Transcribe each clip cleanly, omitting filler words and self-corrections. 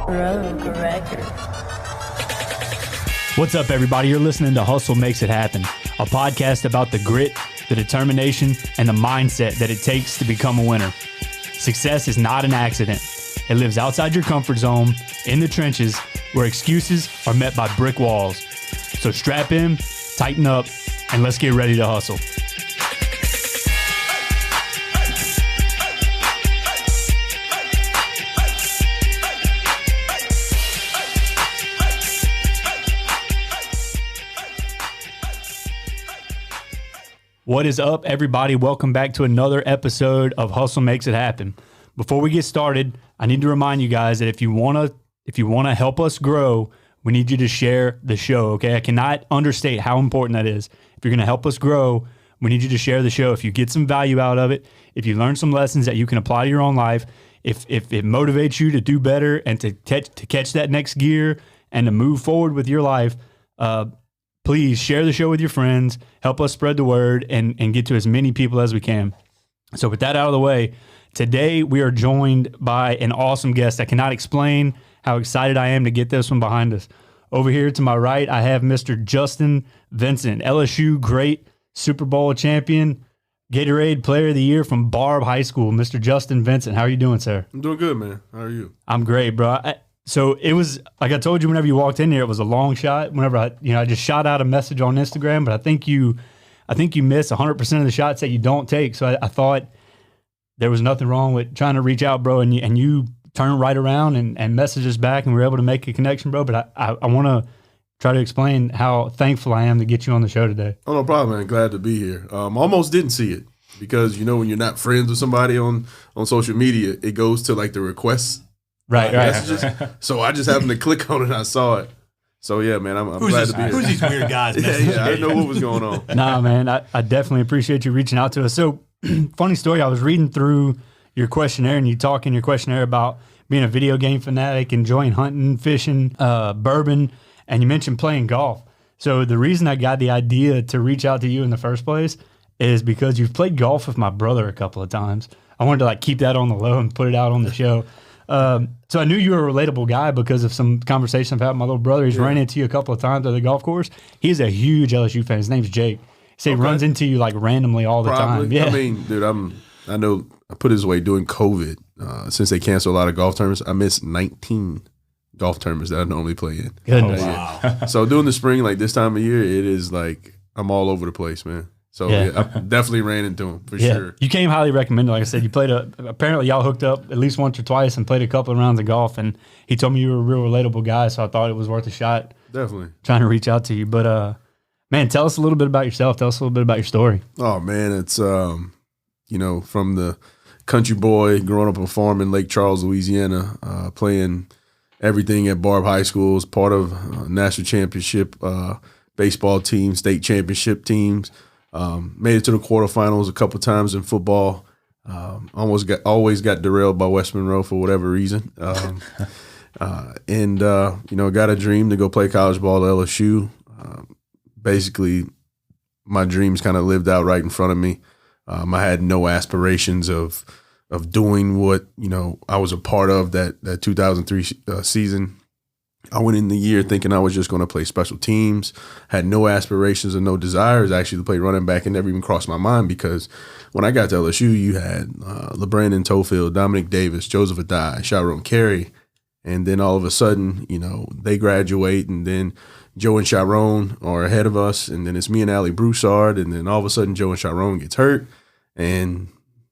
Rogue Record. What's up, everybody? You're listening to Hustle Makes It Happen, a podcast about the grit, the determination, and the mindset that it takes to become a winner. Success is not an accident. It lives outside your comfort zone, in the trenches, where excuses are met by brick walls. So strap in, tighten up, and let's get ready to hustle. What is up, everybody? Welcome back to another episode of Hustle Makes It Happen. Before we get started, I need to remind you guys that if you want to help us grow, we need you to share the show, okay? I cannot understate how important that is. If you're going to help us grow, we need you to share the show. If you get some value out of it, if you learn some lessons that you can apply to your own life, if it motivates you to do better and to catch that next gear and to move forward with your life, please share the show with your friends, help us spread the word, and get to as many people as we can. So with that out of the way, today we are joined by an awesome guest. I cannot explain how excited I am to get this one behind us. Over here to my right, I have Mr. Justin Vincent, LSU great, Super Bowl champion, Gatorade Player of the Year from Barb High School. Mr. Justin Vincent, how are you doing, sir? I'm doing good, man. How are you? I'm great, bro. So it was, like I told you, whenever you walked in here, it was a long shot. Whenever I just shot out a message on Instagram, but I think you miss 100% of the shots that you don't take. So I thought there was nothing wrong with trying to reach out, bro. And you turned right around and messaged us back, and we were able to make a connection, bro. But I want to try to explain how thankful I am to get you on the show today. Oh, no problem, man. Glad to be here. Almost didn't see it because, when you're not friends with somebody on social media, it goes to like the requests. Right. So I just happened to click on it and I saw it. So, yeah, man, I'm glad to be here. Who's these weird guys? Yeah, I didn't know what was going on. Nah, man, I definitely appreciate you reaching out to us. So, funny story, I was reading through your questionnaire, and you talk in your questionnaire about being a video game fanatic, enjoying hunting, fishing, bourbon, and you mentioned playing golf. So the reason I got the idea to reach out to you in the first place is because you've played golf with my brother a couple of times. I wanted to keep that on the low and put it out on the show. So I knew you were a relatable guy because of some conversation I've had with my little brother. He's ran into you a couple of times at the golf course. He's a huge LSU fan. His name's Jake. So he runs into you randomly all the time. Yeah. I mean, dude, I know I put it this way, during COVID, since they canceled a lot of golf tournaments, I missed 19 golf tournaments that I normally play in. Goodness. Wow. So during the spring, this time of year, it is I'm all over the place, man. So yeah, I definitely ran into him for sure. You came highly recommended. Like I said, you played apparently y'all hooked up at least once or twice and played a couple of rounds of golf. And he told me you were a real relatable guy, so I thought it was worth a shot. Definitely trying to reach out to you. But man, tell us a little bit about yourself. Tell us a little bit about your story. Oh man, it's from the country boy growing up on a farm in Lake Charles, Louisiana, playing everything at Barb High School, as part of national championship baseball team, state championship teams. Made it to the quarterfinals a couple times in football. Always got derailed by West Monroe for whatever reason. Got a dream to go play college ball at LSU. Basically, my dreams kind of lived out right in front of me. I had no aspirations of doing what I was a part of that 2003 season. I went in the year thinking I was just going to play special teams, had no aspirations and no desires actually to play running back. It never even crossed my mind because when I got to LSU, you had LeBrandon Tofield, Dominic Davis, Joseph Adai, Sharon Carey, and then all of a sudden, they graduate, and then Joe and Sharon are ahead of us, and then it's me and Allie Broussard, and then all of a sudden Joe and Sharon gets hurt, and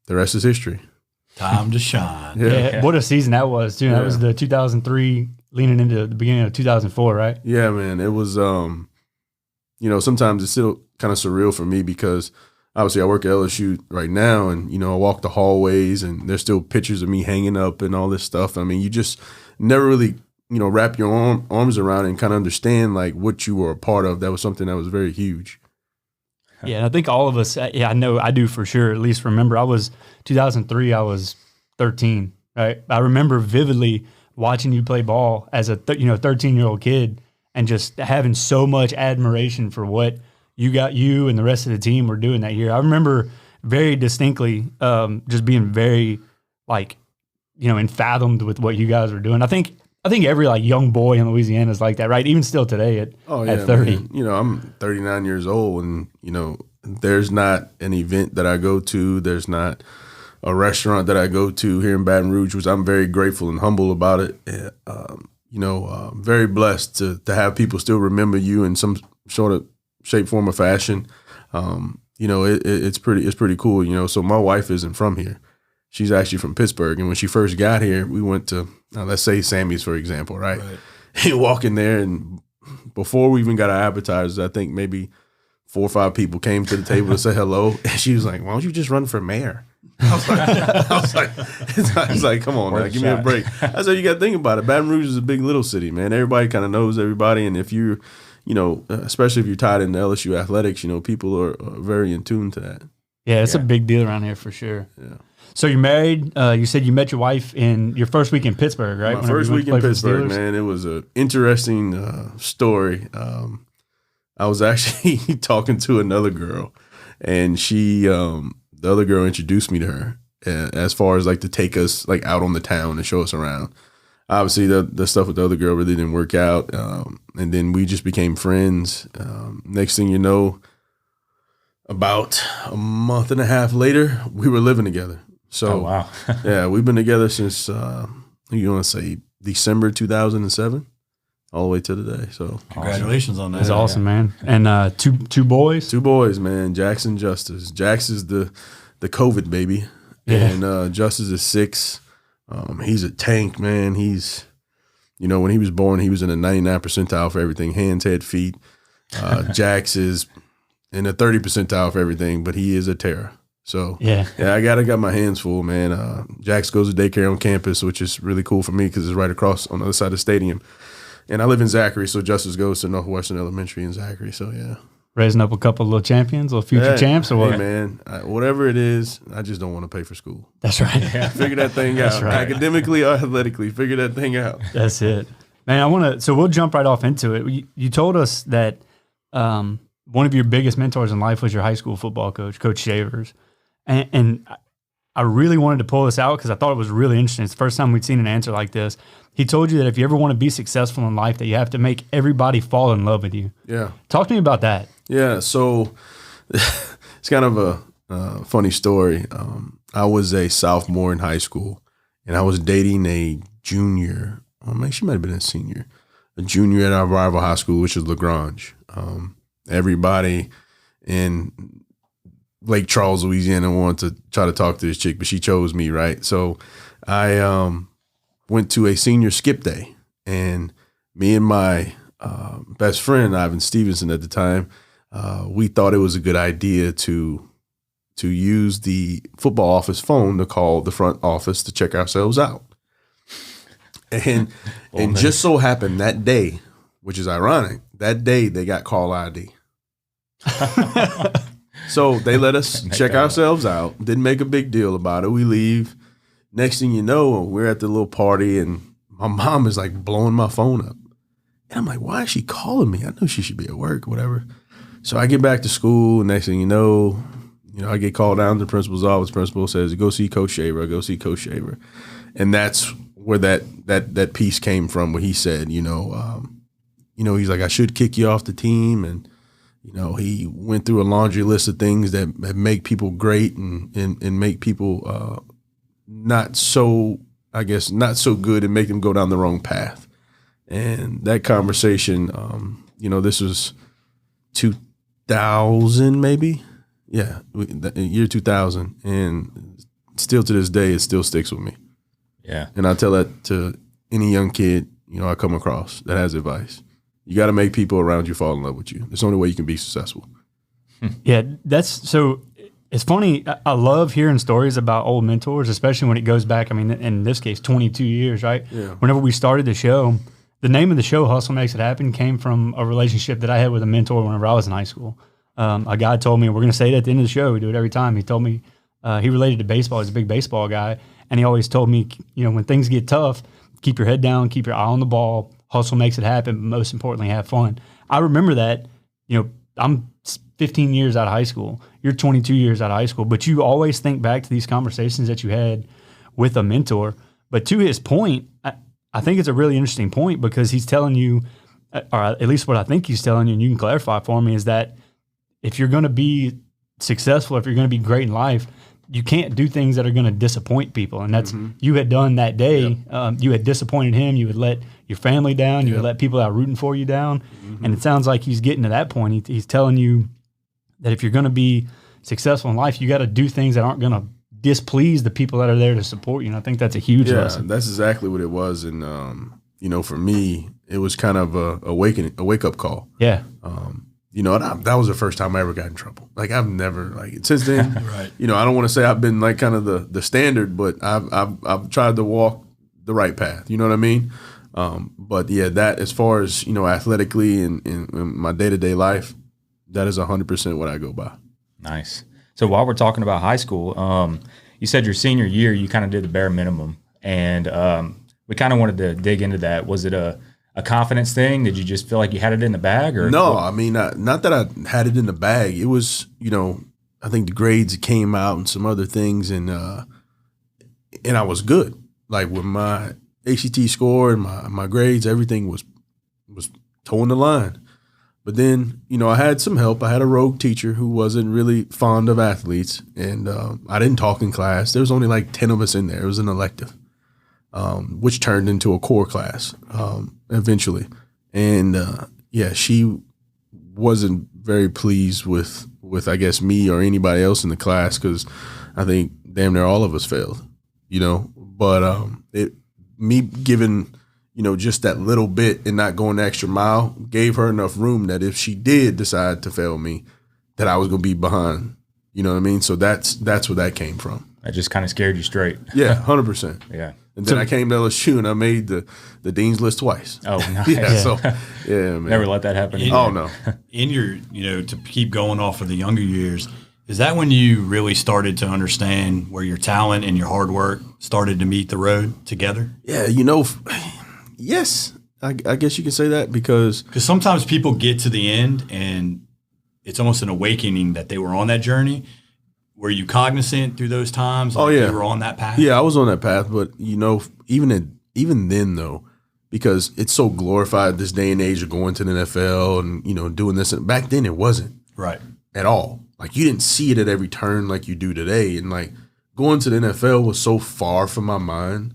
the rest is history. Time to shine. Yeah. What a season that was, too. Yeah. That was the 2003 leaning into the beginning of 2004, right? Yeah, man. It was, sometimes it's still kind of surreal for me because obviously I work at LSU right now, and, I walk the hallways and there's still pictures of me hanging up and all this stuff. I mean, you just never really, wrap your arms around and kind of understand what you were a part of. That was something that was very huge. Yeah, and I think all of us, I know I do for sure, at least remember, 2003, I was 13, right? I remember vividly watching you play ball as a 13-year-old kid and just having so much admiration for what you and the rest of the team were doing that year. I remember very distinctly just being very, like, you know, enthathled with what you guys were doing. I think I think every like young boy in Louisiana is like that, right? Even still today at 30. Man. You know, I'm 39 years old, and you know, there's not an event that I go to. There's not a restaurant that I go to here in Baton Rouge, which I'm very grateful and humble about it. You know, very blessed to have people still remember you in some sort of shape, form, or fashion. You know, it's pretty cool. You know, so my wife isn't from here. She's actually from Pittsburgh, and when she first got here, we went to let's say Sammy's, for example, right? You walk in there, and before we even got our appetizers, I think maybe 4 or 5 people came to the table to say hello, and she was like, "Why don't you just run for mayor?" I was like, come on, man, give me a break. I said, you got to think about it. Baton Rouge is a big little city, man. Everybody kind of knows everybody, and if you know, especially if you're tied into LSU athletics, you know, people are very in tune to that. Yeah, it's a big deal around here for sure. Yeah. So you're married. You said you met your wife in your first week in Pittsburgh, right? My first week in Pittsburgh, man. It was an interesting story. I was actually talking to another girl, and she, the other girl introduced me to her as far as like to take us like out on the town and show us around. Obviously, the stuff with the other girl really didn't work out, and then we just became friends. Next thing you know, about a month and a half later, we were living together. So, wow. Yeah, we've been together since, you want to say December 2007, all the way to today. So Congratulations on that. That's awesome, man. And two boys? 2 boys, man, Jax and Justice. Jax is the COVID baby, and Justice is 6. He's a tank, man. He's, you know, when he was born, he was in the 99th percentile for everything, hands, head, feet. Jax is in the 30th percentile for everything, but he is a terror. So I got my hands full, man. Jax goes to daycare on campus, which is really cool for me because it's right across on the other side of the stadium. And I live in Zachary, so Justice goes to Northwestern Elementary in Zachary. So raising up a couple of little champions, little future champs, or what? Hey, man, whatever it is, I just don't want to pay for school. That's right. Figure that thing out. Right. Academically or athletically, figure that thing out. That's it, man. So we'll jump right off into it. You told us that one of your biggest mentors in life was your high school football coach, Coach Shavers. And I really wanted to pull this out because I thought it was really interesting. It's the first time we'd seen an answer like this. He told you that if you ever want to be successful in life, that you have to make everybody fall in love with you. Yeah. Talk to me about that. Yeah. So it's kind of a funny story. I was a sophomore in high school, and I was dating a junior. She might have been a senior. A junior at our rival high school, which is LaGrange. Everybody in Lake Charles, Louisiana, wanted to try to talk to this chick, but she chose me, right? So I went to a senior skip day, and me and my best friend, Ivan Stevenson at the time, we thought it was a good idea to use the football office phone to call the front office to check ourselves out. And just so happened that day, which is ironic, that day they got call ID. So they let us check ourselves out, didn't make a big deal about it. We leave. Next thing you know, we're at the little party, and my mom is like blowing my phone up. And I'm like, why is she calling me? I know she should be at work, whatever. So I get back to school. Next thing you know, I get called down to the principal's office. Principal says, go see Coach Shaver. Go see Coach Shaver. And that's where that piece came from, where he said, he's like, I should kick you off the team. And, he went through a laundry list of things that make people great and make people not so good and make them go down the wrong path. And that conversation, this was 2000 maybe. Yeah, year 2000. And still to this day, it still sticks with me. Yeah. And I tell that to any young kid, I come across that has advice. You got to make people around you fall in love with you. It's the only way you can be successful. Yeah, it's funny. I love hearing stories about old mentors, especially when it goes back, in this case, 22 years, right? Yeah. Whenever we started the show, the name of the show, Hustle Makes It Happen, came from a relationship that I had with a mentor whenever I was in high school. A guy told me, we're going to say it at the end of the show. We do it every time. He told me he related to baseball. He's a big baseball guy. And he always told me, when things get tough, keep your head down, keep your eye on the ball. Hustle makes it happen, but most importantly, have fun. I remember that, I'm 15 years out of high school. You're 22 years out of high school, but you always think back to these conversations that you had with a mentor. But to his point, I think it's a really interesting point because he's telling you, or at least what I think he's telling you, and you can clarify for me, is that if you're going to be successful, if you're going to be great in life, you can't do things that are going to disappoint people. And that's you had done that day. Yep. You had disappointed him. You had let your family down. You had let people that are rooting for you down. And it sounds like he's getting to that point. He's telling you that if you're going to be successful in life, you got to do things that aren't going to displease the people that are there to support you. And I think that's a huge lesson. That's exactly what it was. And, for me, it was kind of a wake-up call. Yeah. That was the first time I ever got in trouble. Like I've never since then. Right. I don't want to say I've been like kind of the standard, but I've tried to walk the right path. You know what I mean? But yeah, that as far as athletically and in my day-to-day life, that is 100% what I go by. Nice. So while we're talking about high school, you said your senior year you kind of did the bare minimum, and we kind of wanted to dig into that. Was it a confidence thing? Did you just feel like you had it in the bag? Or no, I mean, not that I had it in the bag. It was, I think the grades came out and some other things, and I was good. Like with my ACT score and my grades, everything was towing the line. But then, I had some help. I had a rogue teacher who wasn't really fond of athletes, and I didn't talk in class. There was only like 10 of us in there. It was an elective, which turned into a core class eventually. And, she wasn't very pleased with I guess, me or anybody else in the class because I think damn near all of us failed, But me giving – just that little bit and not going the extra mile gave her enough room that if she did decide to fail me, that I was going to be behind. You know what I mean? So that's where that came from. That just kind of scared you straight. Yeah, 100%. Yeah. And then I came to LSU and I made the dean's list twice. Oh, nice. Yeah, man. Never let that happen. Oh, no. In your, to keep going off of the younger years, is that when you really started to understand where your talent and your hard work started to meet the road together? Yeah, yes, I guess you can say that because sometimes people get to the end and it's almost an awakening that they were on that journey. Were you cognizant through those times? Like you were on that path? Yeah, I was on that path, but even then though, because it's so glorified this day and age of going to the NFL and doing this. And back then it wasn't right at all. Like you didn't see it at every turn like you do today, and like going to the NFL was so far from my mind.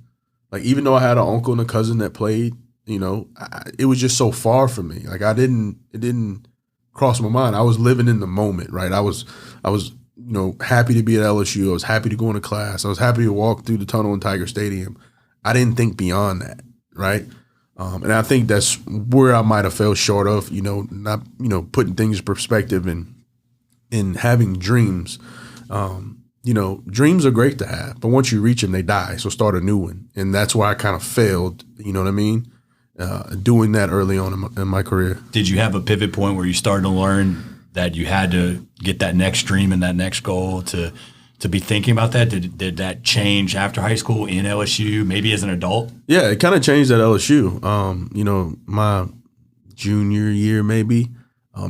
Like, even though I had an uncle and a cousin that played, it was just so far from me. Like, it didn't cross my mind. I was living in the moment, right? I was, happy to be at LSU. I was happy to go into class. I was happy to walk through the tunnel in Tiger Stadium. I didn't think beyond that, right? And I think that's where I might have fell short of, not, putting things in perspective and having dreams. Dreams are great to have, but once you reach them, they die. So start a new one. And that's why I kind of failed, you know what I mean? Doing that early on in my career. Did you have a pivot point where you started to learn that you had to get that next dream and that next goal to be thinking about that? Did that change after high school in LSU, maybe as an adult? Yeah, it kind of changed at LSU. My junior year maybe.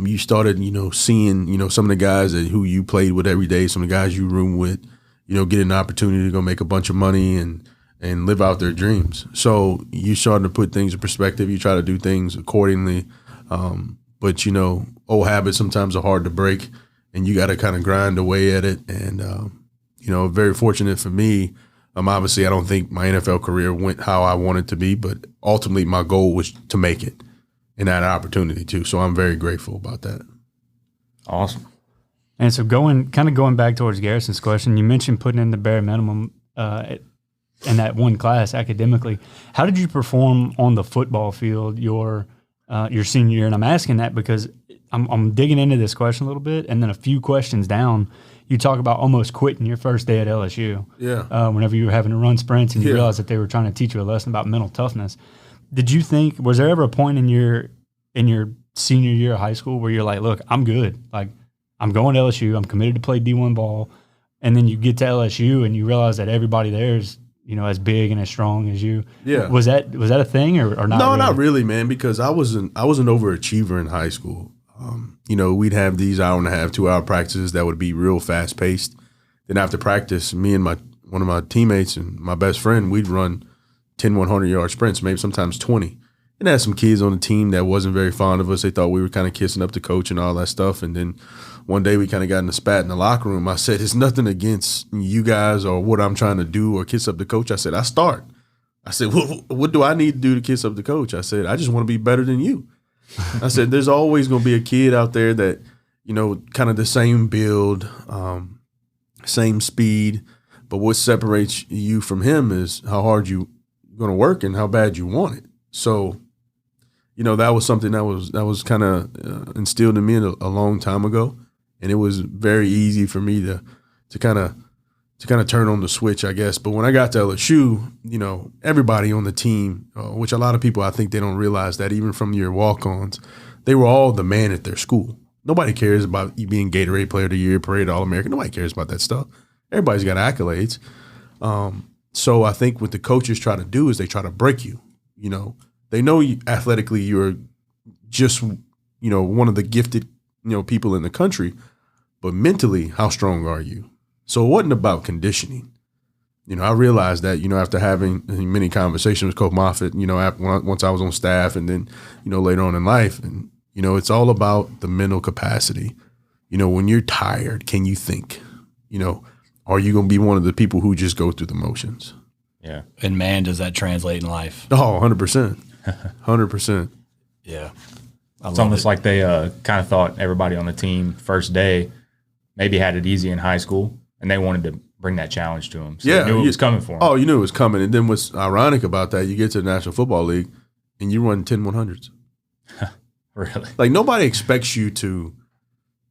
You started, seeing, some of the guys who you played with every day, some of the guys you room with, get an opportunity to go make a bunch of money and live out their dreams. So you started to put things in perspective. You try to do things accordingly. But, old habits sometimes are hard to break, and you got to kind of grind away at it. And, very fortunate for me. Obviously, I don't think my NFL career went how I wanted to be, but ultimately my goal was to make it. And that opportunity too. So I'm very grateful about that. Awesome. And so going back towards Garrison's question, you mentioned putting in the bare minimum in that one class academically. How did you perform on the football field your senior year? And I'm asking that because I'm digging into this question a little bit, and then a few questions down, you talk about almost quitting your first day at LSU. Yeah. Whenever you were having to run sprints and you realized that they were trying to teach you a lesson about mental toughness. Did you think, was there ever a point in your senior year of high school where you're like, look, I'm good. Like, I'm going to LSU. I'm committed to play D1 ball. And then you get to LSU and you realize that everybody there is, as big and as strong as you. Yeah. Was that a thing or not? No, really? not really, man, because I was an overachiever in high school. We'd have these hour and a half, 2 hour practices that would be real fast paced. Then after practice, me and one of my teammates and my best friend, we'd run 10 100-yard sprints, maybe sometimes 20. And I had some kids on the team that wasn't very fond of us. They thought we were kind of kissing up the coach and all that stuff. And then one day we kind of got in a spat in the locker room. I said, it's nothing against you guys or what I'm trying to do or kiss up the coach. I said, I start. I said, what do I need to do to kiss up the coach? I said, I just want to be better than you. I said, there's always going to be a kid out there that, kind of the same build, same speed. But what separates you from him is how hard you're going to work and how bad you want it. So, that was something that was kind of instilled in me a long time ago, and it was very easy for me to kind of turn on the switch, I guess. But when I got to LSU, everybody on the team, which a lot of people I think they don't realize that even from your walk-ons, they were all the man at their school. Nobody cares about you being Gatorade Player of the Year, Parade All-American. Nobody cares about that stuff. Everybody's got accolades. So I think what the coaches try to do is they try to break you. They know athletically you're just, one of the gifted, people in the country, but mentally, how strong are you? So it wasn't about conditioning. I realized that, after having many conversations with Coach Moffitt, once I was on staff and then, later on in life. And, it's all about the mental capacity. When you're tired, can you think? Are you going to be one of the people who just go through the motions? Yeah. And man, does that translate in life? Oh, 100%. 100%. Yeah. It's almost like they kind of thought everybody on the team first day maybe had it easy in high school, and they wanted to bring that challenge to them. So they knew it was coming for them. Oh, you knew it was coming. And then what's ironic about that, you get to the National Football League, and you run 10 100s. Really? Like, nobody expects you to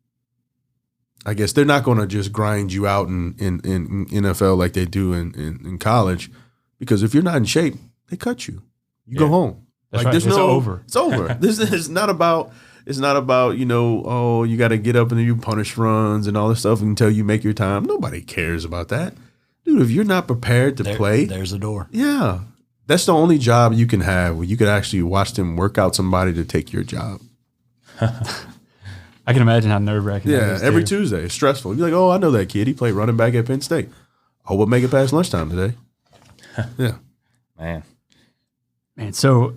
– I guess they're not going to just grind you out in NFL like they do in college, because if you're not in shape, they cut you. You go home. That's right. It's over. It's over. This is not about. It's not about you got to get up and you punish runs and all this stuff until you make your time. Nobody cares about that, dude. If you're not prepared to play, there's a door. Yeah, that's the only job you can have where you could actually watch them work out somebody to take your job. I can imagine how nerve-wracking that is. Yeah, every Tuesday. It's stressful. You're like, oh, I know that kid. He played running back at Penn State. Oh, we'll make it past lunchtime today. Yeah. Man, so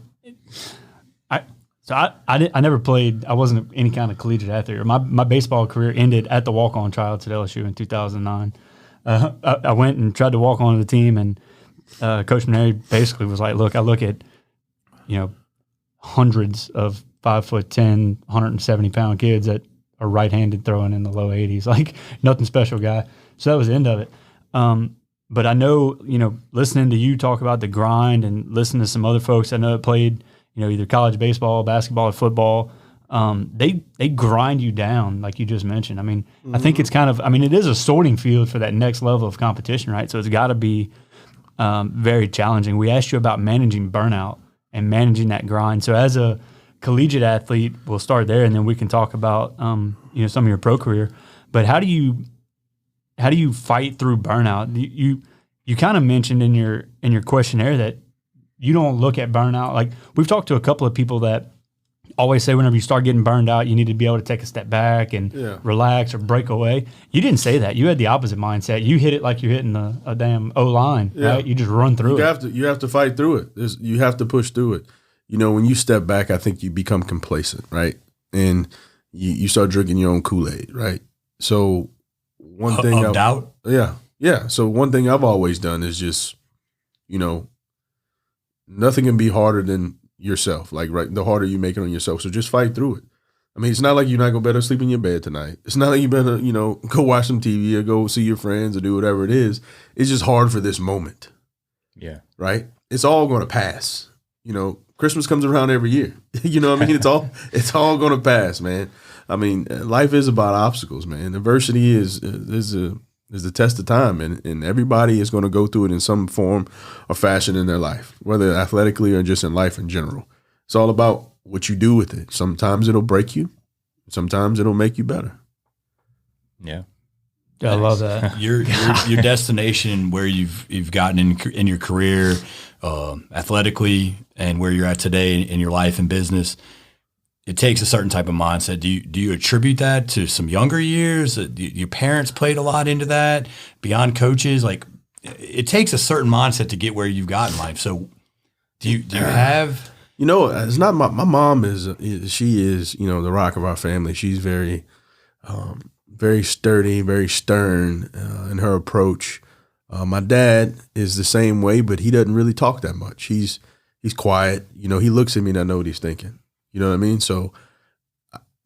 I never played. I wasn't any kind of collegiate athlete. My baseball career ended at the walk-on tryouts at LSU in 2009. I went and tried to walk onto the team, and Coach Maneri basically was like, look, I look at, hundreds of 5'10", 170-pound kids that are right-handed throwing in the low 80s. Like, nothing special, guy. So that was the end of it. But I know, listening to you talk about the grind and listening to some other folks I know that played, either college baseball, basketball, or football, they grind you down, like you just mentioned. I mean, I think it's kind of, it is a sorting field for that next level of competition, right? So it's got to be very challenging. We asked you about managing burnout and managing that grind. So as a collegiate athlete, we'll start there, and then we can talk about some of your pro career. But how do you fight through burnout? You kind of mentioned in your questionnaire that you don't look at burnout. Like, we've talked to a couple of people that always say whenever you start getting burned out, you need to be able to take a step back and relax or break away. You didn't say that. You had the opposite mindset. You hit it like you're hitting a damn O-line, right? You just run through it. You have to fight through it. You have to push through it. When you step back, I think you become complacent, right? And you start drinking your own Kool-Aid, right? So one thing of doubt? Yeah. So one thing I've always done is just, nothing can be harder than yourself. Like, right, the harder you make it on yourself. So just fight through it. It's not like you're not going to better sleep in your bed tonight. It's not like you better, go watch some TV or go see your friends or do whatever it is. It's just hard for this moment. Yeah. Right? It's all going to pass. Christmas comes around every year. It's all going to pass, man. Life is about obstacles, man. Adversity is the test of time, and everybody is going to go through it in some form or fashion in their life, whether athletically or just in life in general. It's all about what you do with it. Sometimes it'll break you. Sometimes it'll make you better. Yeah. I love that. Your destination, where you've gotten in your career, athletically, and where you're at today in your life and business, it takes a certain type of mindset. Do you attribute that to some younger years? Your parents played a lot into that beyond coaches? Like, it takes a certain mindset to get where you've got in life. So Do you have? You know, it's not my mom she is, you know, the rock of our family. She's very, very sturdy, very stern in her approach. My dad is the same way, but he doesn't really talk that much. He's quiet. You know, he looks at me and I know what he's thinking. You know what I mean? So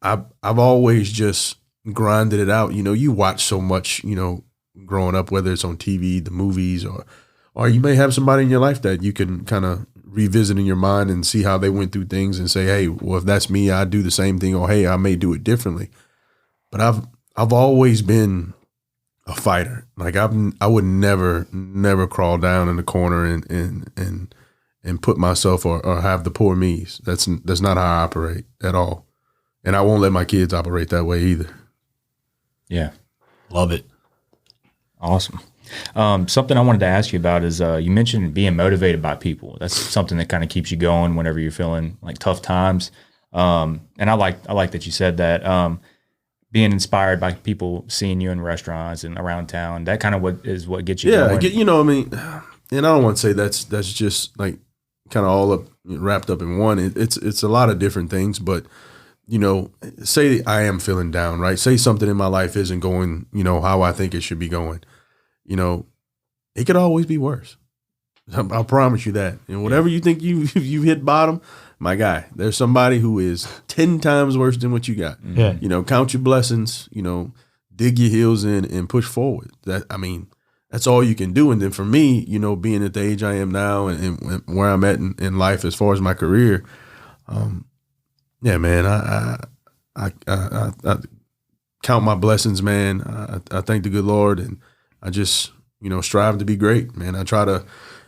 I've always just grinded it out. You know, you watch so much, you know, growing up, whether it's on TV, the movies, or you may have somebody in your life that you can kind of revisit in your mind and see how they went through things and say, hey, well, if that's me, I'd do the same thing, or hey, I may do it differently. But I've always been a fighter. Like I would never crawl down in the corner and put myself or have the poor me's. That's not how I operate at all. And I won't let my kids operate that way either. Yeah. Love it. Awesome. Something I wanted to ask you about is you mentioned being motivated by people. That's something that kind of keeps you going whenever you're feeling like tough times. And I like that you said that. Being inspired by people seeing you in restaurants and around town, that kind of what gets you going. Yeah, you know, I mean, and I don't want to say that's just like kind of all up wrapped up in one. It's a lot of different things, but you know, say I am feeling down, right? Say something in my life isn't going, you know, how I think it should be going. You know, it could always be worse. I promise you that. And whatever you think you hit bottom, my guy, there's somebody who is 10 times worse than what you got. Yeah. You know, count your blessings, you know, dig your heels in and push forward. That's all you can do. And then for me, you know, being at the age I am now and where I'm at in life as far as my career, yeah, man, I count my blessings, man. I thank the good Lord, and I just, you know, strive to be great, man. I try to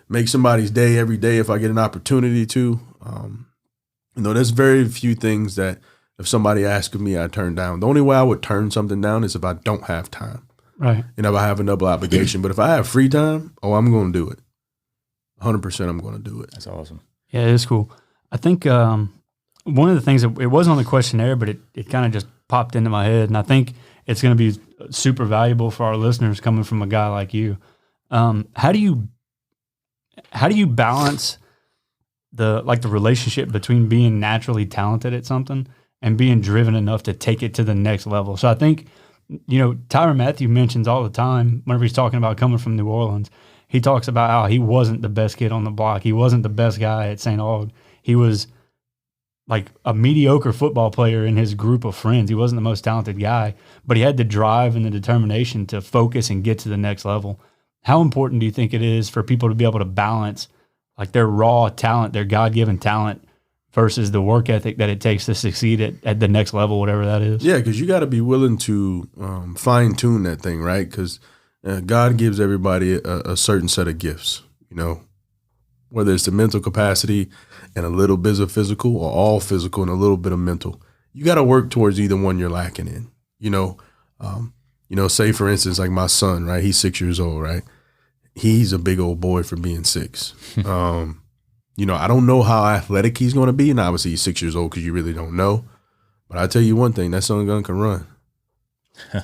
make somebody's day every day if I get an opportunity to. You know, there's very few things that if somebody asks of me, I turn down. The only way I would turn something down is if I don't have time. Right. And if I have a double obligation. But if I have free time, I'm going to do it. 100% I'm going to do it. That's awesome. Yeah, it is cool. I think one of the things, it wasn't on the questionnaire, but it kind of just popped into my head. And I think it's going to be super valuable for our listeners coming from a guy like you. How do you balance the relationship between being naturally talented at something and being driven enough to take it to the next level? So I think, you know, Tyrann Mathieu mentions all the time whenever he's talking about coming from New Orleans, he talks about how he wasn't the best kid on the block. He wasn't the best guy at St. Aug. He was like a mediocre football player in his group of friends. He wasn't the most talented guy, but he had the drive and the determination to focus and get to the next level. How important do you think it is for people to be able to balance like their raw talent, their God-given talent, versus the work ethic that it takes to succeed at the next level, whatever that is? Yeah, because you got to be willing to fine-tune that thing, right? Because God gives everybody a certain set of gifts, you know, whether it's the mental capacity and a little bit of physical, or all physical and a little bit of mental. You got to work towards either one you're lacking in, you know. Say, for instance, like my son, right? He's 6 years old, right? He's a big old boy for being 6. You know, I don't know how athletic he's going to be, and obviously he's 6 years old because you really don't know. But I tell you one thing, that son gun can run.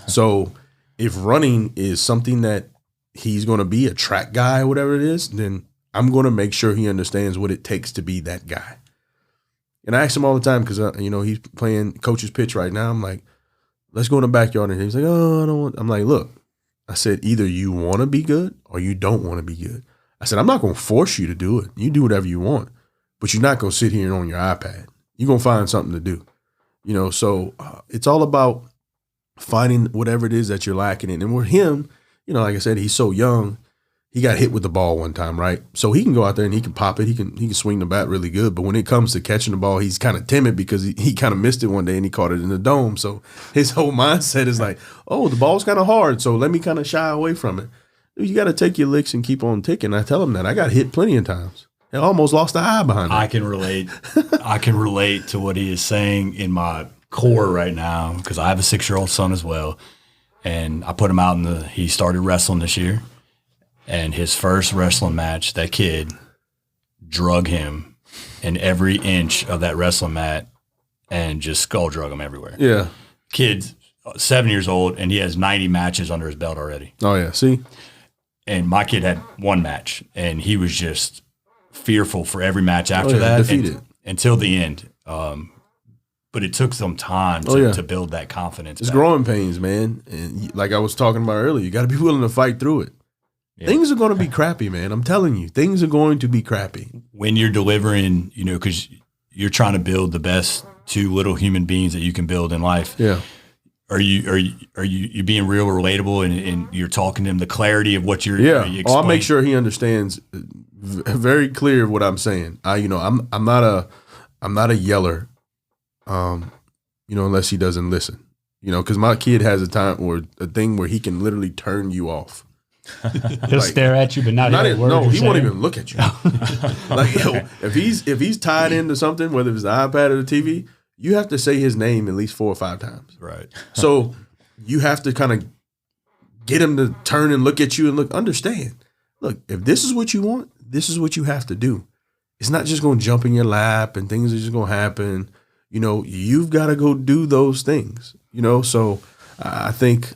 So if running is something that he's going to be, a track guy or whatever it is, then I'm going to make sure he understands what it takes to be that guy. And I ask him all the time because, you know, he's playing coach's pitch right now. I'm like, let's go in the backyard. And he's like, oh, I don't want. I'm like, look, I said, either you want to be good or you don't want to be good. I said, I'm not going to force you to do it. You do whatever you want, but you're not going to sit here on your iPad. You're going to find something to do, you know? So it's all about finding whatever it is that you're lacking in. And with him, you know, like I said, he's so young. He got hit with the ball one time, right? So he can go out there and he can pop it. He can swing the bat really good. But when it comes to catching the ball, he's kind of timid because he kind of missed it one day and he caught it in the dome. So his whole mindset is like, oh, the ball's kind of hard, so let me kind of shy away from it. You got to take your licks and keep on ticking. I tell him that. I got hit plenty of times. I almost lost the eye behind it. I can relate. I can relate to what he is saying in my core right now because I have a 6-year-old son as well. And I put him out he started wrestling this year. And his first wrestling match, that kid drug him in every inch of that wrestling mat and just skull drug him everywhere. Yeah. Kid's 7 years old, and he has 90 matches under his belt already. Oh, yeah. See? And my kid had one match, and he was just fearful for every match after that, defeated until the end. But it took some time to build that confidence. It's growing pains, man. And like I was talking about earlier, you got to be willing to fight through it. Yeah. Things are going to be crappy, man. I'm telling you, things are going to be crappy. When you're delivering, because you're trying to build the best two little human beings that you can build in life. Yeah. Are you being real relatable and you're talking to him, the clarity of what you're I'll make sure he understands very clear what I'm saying. I'm not a yeller. Unless he doesn't listen, because my kid has a thing where he can literally turn you off. He'll stare at you, but not a word. No, he won't even look at you. If he's tied into something, whether it's the iPad or the TV, you have to say his name at least 4 or 5 times. Right. So you have to kind of get him to turn and look at you and understand. Look, if this is what you want, this is what you have to do. It's not just going to jump in your lap and things are just going to happen. You've got to go do those things, so I think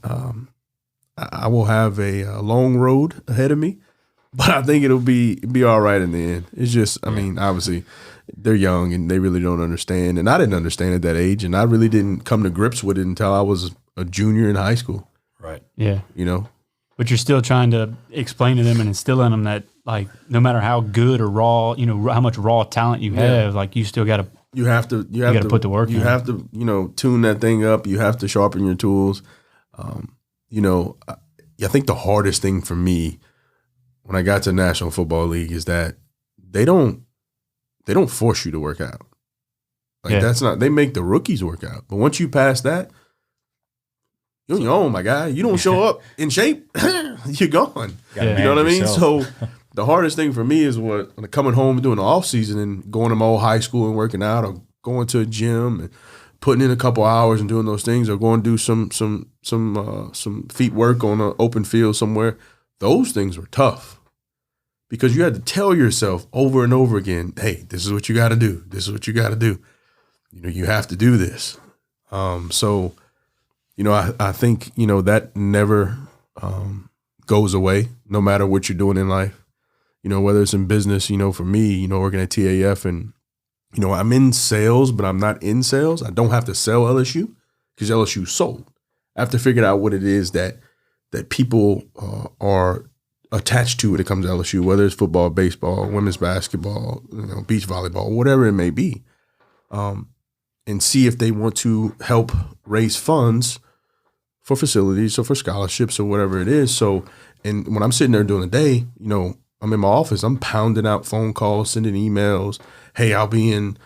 I will have a long road ahead of me, but I think it'll be all right in the end. It's just, obviously they're young and they really don't understand. And I didn't understand at that age. And I really didn't come to grips with it until I was a junior in high school. Right. Yeah. But you're still trying to explain to them and instill in them that, like, no matter how good or raw, how much raw talent you have, like, you still got to. You have to put the work in. You have to, tune that thing up. You have to sharpen your tools. I think the hardest thing for me when I got to National Football League is that they don't force you to work out. That's not, they make the rookies work out. But once you pass that, you're on your own, my guy. You don't show up in shape, you're gone. You know what I mean? So the hardest thing for me is when coming home during the off season and going to my old high school and working out, or going to a gym and putting in a couple hours and doing those things, or going to do some feet work on an open field somewhere. Those things were tough because you had to tell yourself over and over again, hey, this is what you got to do. This is what you got to do. You have to do this. So I think that never goes away, no matter what you're doing in life. Whether it's in business, for me, working at TAF and, I'm in sales, but I'm not in sales. I don't have to sell LSU because LSU sold. I have to figure out what it is that people are attached to when it comes to LSU, whether it's football, baseball, women's basketball, beach volleyball, whatever it may be, and see if they want to help raise funds for facilities or for scholarships or whatever it is. So, and when I'm sitting there during the day, I'm in my office, I'm pounding out phone calls, sending emails. Hey, I'll be in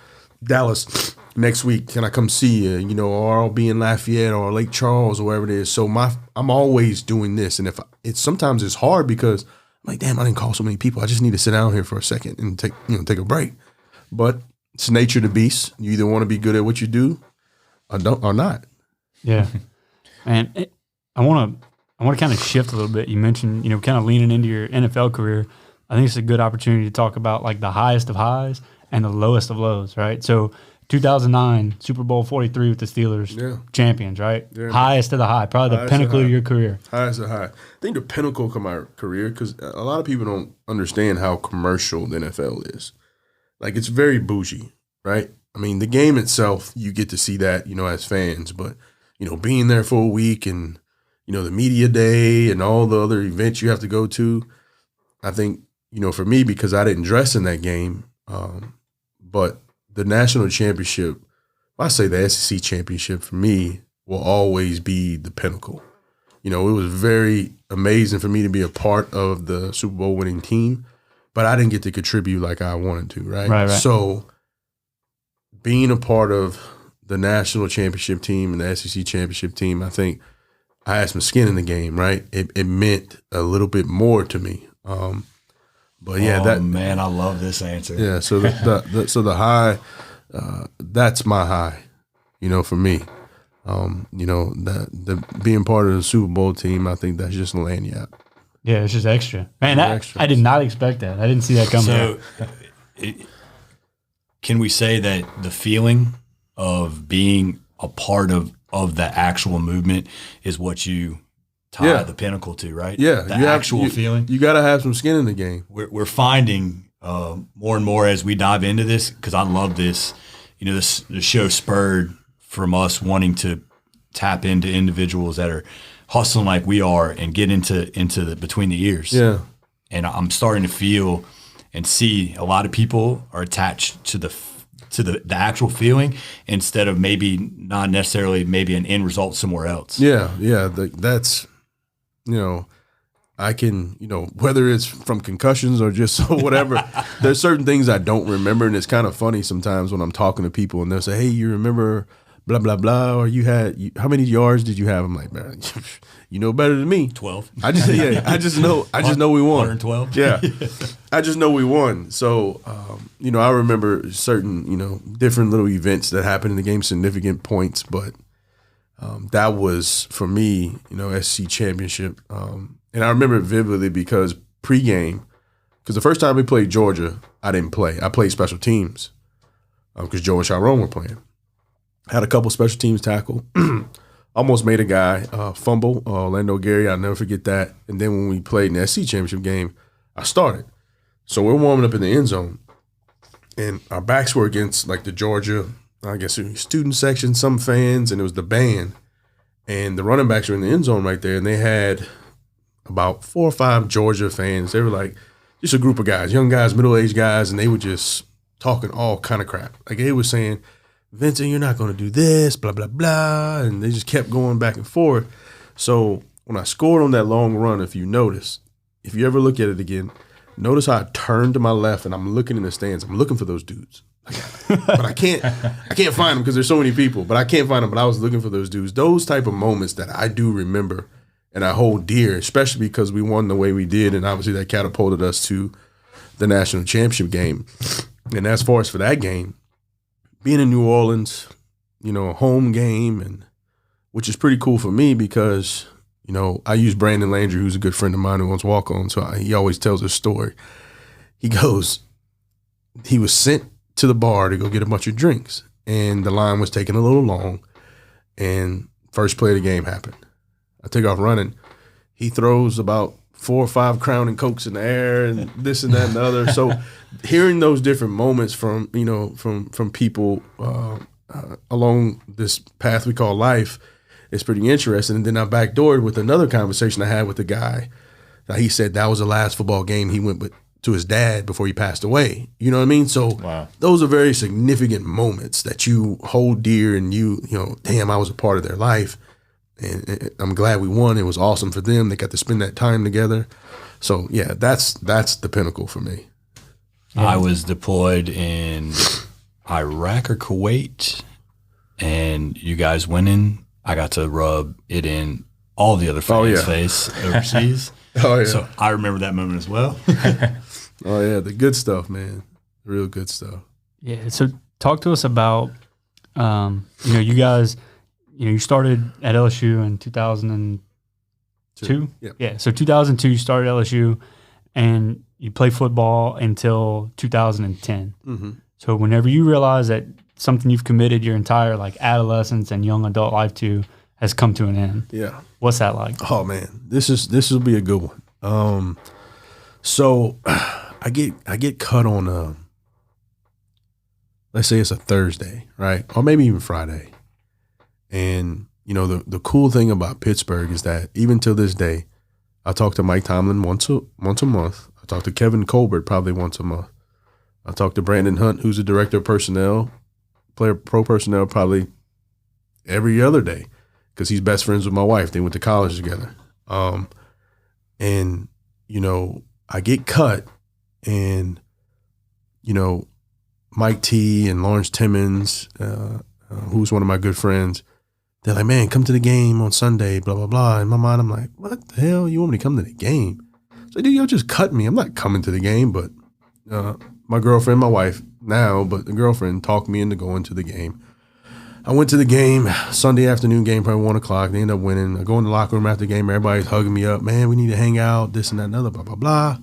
Dallas next week. Can I come see you? Or I'll be in Lafayette or Lake Charles or wherever it is. So I'm always doing this. And if sometimes it's hard because I'm like, damn, I didn't call so many people. I just need to sit down here for a second and take a break. But it's nature of the beast. You either want to be good at what you do or not. Yeah. And I want to kind of shift a little bit. You mentioned, kind of leaning into your NFL career. I think it's a good opportunity to talk about like the highest of highs and the lowest of lows, right? So 2009, Super Bowl 43 with the Steelers, champions, right? Yeah. Highest of the high, probably the pinnacle of your career. Highest of high. I think the pinnacle of my career, because a lot of people don't understand how commercial the NFL is. Like, it's very bougie, right? I mean, the game itself, you get to see that, as fans, but, being there for a week and, the media day and all the other events you have to go to, I think, for me, because I didn't dress in that game, but the national championship, I say the SEC championship for me will always be the pinnacle. It was very amazing for me to be a part of the Super Bowl winning team, but I didn't get to contribute like I wanted to, right? Right. So being a part of the national championship team and the SEC championship team, I think I had some skin in the game, right? It meant a little bit more to me. But yeah, man, I love this answer. Yeah, so the high, that's my high, for me. The being part of the Super Bowl team, I think that's just laying you out. Yeah, it's just extra. Man, I did not expect that. I didn't see that coming. So, can we say that the feeling of being a part of the actual movement is what you tie the pinnacle to, right? Yeah, the actual feeling. You got to have some skin in the game. We're finding more and more as we dive into this, because I love this. The show spurred from us wanting to tap into individuals that are hustling like we are and get into the between the ears. Yeah. And I'm starting to feel and see a lot of people are attached to the actual feeling instead of maybe not necessarily maybe an end result somewhere else. Yeah. That's, I can, whether it's from concussions or just whatever, there's certain things I don't remember. And it's kind of funny sometimes when I'm talking to people and they'll say, hey, you remember blah, blah, blah, or how many yards did you have? I'm like, man, you know better than me. 12. I just know we won. 112. Yeah. I just know we won. So, I remember certain, different little events that happened in the game, significant points, but that was, for me, SC championship. And I remember it vividly because pregame, because the first time we played Georgia, I didn't play. I played special teams because Joe and Sharon were playing. Had a couple special teams tackle. Almost made a guy fumble, Orlando Gary. I'll never forget that. And then when we played in the SC championship game, I started. So we're warming up in the end zone. And our backs were against like the Georgia, I guess, student section, some fans, and it was the band. And the running backs were in the end zone right there. And they had about 4 or 5 Georgia fans. They were like just a group of guys, young guys, middle-aged guys, and they were just talking all kind of crap. Like they were saying, Vincent, you're not going to do this, blah, blah, blah. And they just kept going back and forth. So when I scored on that long run, if you notice, if you ever look at it again, notice how I turned to my left and I'm looking in the stands. I'm looking for those dudes. But I can't find them because there's so many people. But I can't find them, but I was looking for those dudes. Those type of moments that I do remember and I hold dear, especially because we won the way we did, and obviously that catapulted us to the national championship game. And as far as for that game, being in New Orleans, a home game, and which is pretty cool for me because, I use Brandon Landry, who's a good friend of mine who wants walk on. So he always tells this story. He goes, he was sent to the bar to go get a bunch of drinks, and the line was taking a little long, and first play of the game happened. I take off running. He throws about 4 or 5 Crown and Cokes in the air and this and that and the other. So hearing those different moments from people along this path we call life is pretty interesting. And then I backdoored with another conversation I had with a guy. He said that was the last football game he went to his dad before he passed away. You know what I mean? So wow. Those are very significant moments that you hold dear and damn, I was a part of their life. And I'm glad we won. It was awesome for them. They got to spend that time together. So, yeah, that's the pinnacle for me. Yeah. I was deployed in Iraq or Kuwait, and you guys winning, I got to rub it in all the other fans' face overseas. Oh, yeah. So I remember that moment as well. Oh, yeah, the good stuff, man. Real good stuff. Yeah, so talk to us about, you guys – you started at LSU in 2002? Yeah. So 2002, you started at LSU, and you played football until 2010. Mm-hmm. So whenever you realize that something you've committed your entire adolescence and young adult life to has come to an end, yeah, what's that like? Oh man, this will be a good one. So I get cut on let's say it's a Thursday, right, or maybe even Friday. And, the cool thing about Pittsburgh is that even till this day, I talk to Mike Tomlin once a month. I talk to Kevin Colbert probably once a month. I talk to Brandon Hunt, who's the director of personnel, pro personnel, probably every other day because he's best friends with my wife. They went to college together. And, I get cut and, Mike T and Lawrence Timmons, who's one of my good friends, they're like, man, come to the game on Sunday, blah, blah, blah. In my mind, I'm like, what the hell? You want me to come to the game? So, dude, y'all just cut me. I'm not coming to the game, but my girlfriend, my wife now, but the girlfriend talked me into going to the game. I went to the game, Sunday afternoon game, probably 1 o'clock. They end up winning. I go in the locker room after the game. Everybody's hugging me up. Man, we need to hang out, this and that and other, blah, blah, blah.